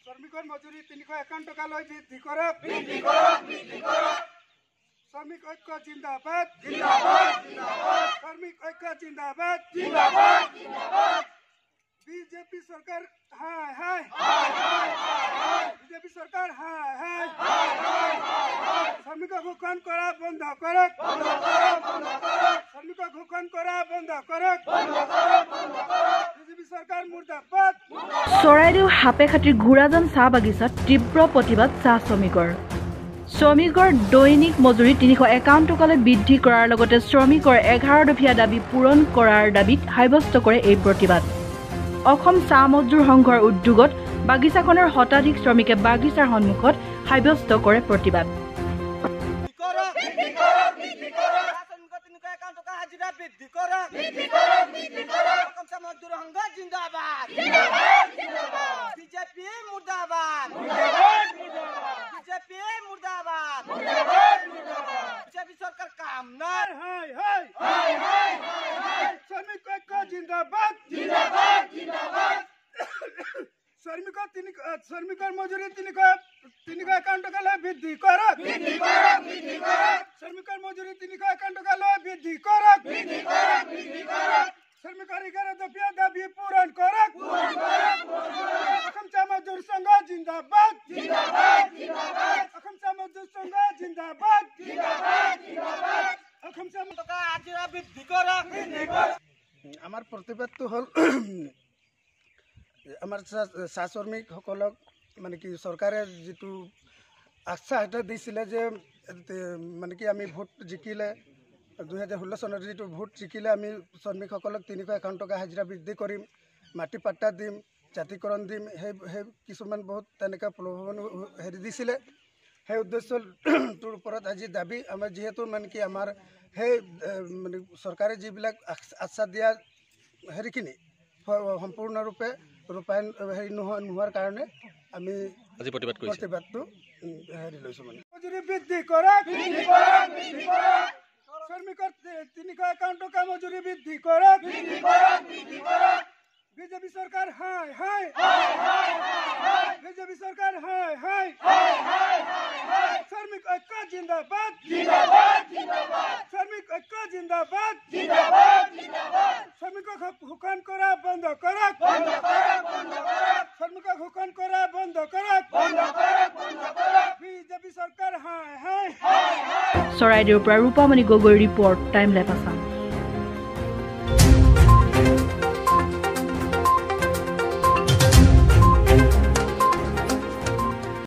শ্ৰমিকৰ মজুৰি 351 টকালৈ বৃদ্ধি কৰক শ্ৰমিক ঐক্য জিন্দাবাদ শ্ৰমিক ঐক্য জিন্দাবাদ বিজেপি সৰকাৰ হায় হায় বিজেপি সৰকাৰ হায় হায় শ্ৰমিকক শোষণ কৰা বন্ধ কৰক শ্ৰমিকক শোষণ কৰা বন্ধ কৰক বিজেপি সৰকাৰ মুৰ্দাবাদ। চৰাইদেউ হাপেখাটিৰ ঘোঁৰাজান চাহ বাগিচাত তীব্ৰ প্ৰতিবাদ চাহ শ্ৰমিকৰ দৈনিক মজুৰি 351 টকালৈ বৃদ্ধি কৰাৰ লগতে শ্ৰমিকৰ 11 দফীয়া দাবী পূৰণ কৰাৰ দাবীত সাব্যস্ত কৰে এই প্ৰতিবাদ। অসম চাহ মজদুৰ সংঘৰ উদ্যোগত বাগিচাখনৰ শতাধিক শ্ৰমিকে বাগিচাৰ সন্মুখত সাব্যস্ত কৰে প্ৰতিবাদ। শ্ৰমিকৰ মজুৰি 351 টকালৈ বৃদ্ধি কৰক শ্ৰমিকৰ মজুৰি 351 টকালৈ বৃদ্ধি কৰক শ্ৰমিকৰ 11 দফীয়া দাবী পূৰণ কৰক অসম চাহ মজদুৰ সংঘ জিন্দাবাদ অসম চাহ মজদুৰ সংঘ জিন্দাবাদ অসম চাহ টকা হাজিৰা বৃদ্ধি কৰক। আমাৰ প্ৰতিবাদটো হ'ল আমাৰ চাহ শ্ৰমিকসকলক মানে কি চৰকাৰে যিটো আশ্বাস এটা দিছিলে যে মানে কি আমি ভোট জিকিলে 2016 চনত যিটো ভোট জিকিলে আমি শ্ৰমিকসকলক 351 টকা হাজিৰা বৃদ্ধি কৰিম মাটি পাট্টা দিম জাতিকৰণ দিম সেই কিছুমান বহুত তেনেকৈ প্ৰলোভন হেৰি দিছিলে। সেই উদ্দেশ্যটোৰ ওপৰত আজি দাবী আমাৰ যিহেতু মানে কি আমাৰ সেই মানে চৰকাৰে যিবিলাক আশ্বাস দিয়া হেৰিখিনি সম্পূৰ্ণৰূপে ৰূপায়ণ হেৰি নোহোৱাৰ কাৰণে আমি আজি প্ৰতিবাদটো হেৰি লৈছোঁ। মানে মজুৰি বৃদ্ধি কৰক শ্ৰমিকৰ 351 টকা মজুৰি বৃদ্ধি কৰক বিজেপি সৰকাৰ হায় হায় বিজেপি সৰকাৰ হায় হায় শ্ৰমিক ঐক্য জিন্দাবাদ শ্ৰমিক ঐক্য জিন্দাবাদ শ্ৰমিকক শোষণ কৰা বন্ধ কৰক শ্ৰমিকক শোষণ কৰা বন্ধ কৰক বিজেপি সৰকাৰ হায় হায়। চৰাইদেউৰ পৰা ৰূপামণি গগৈ ৰিপৰ্ট টাইম লেপ আছাম।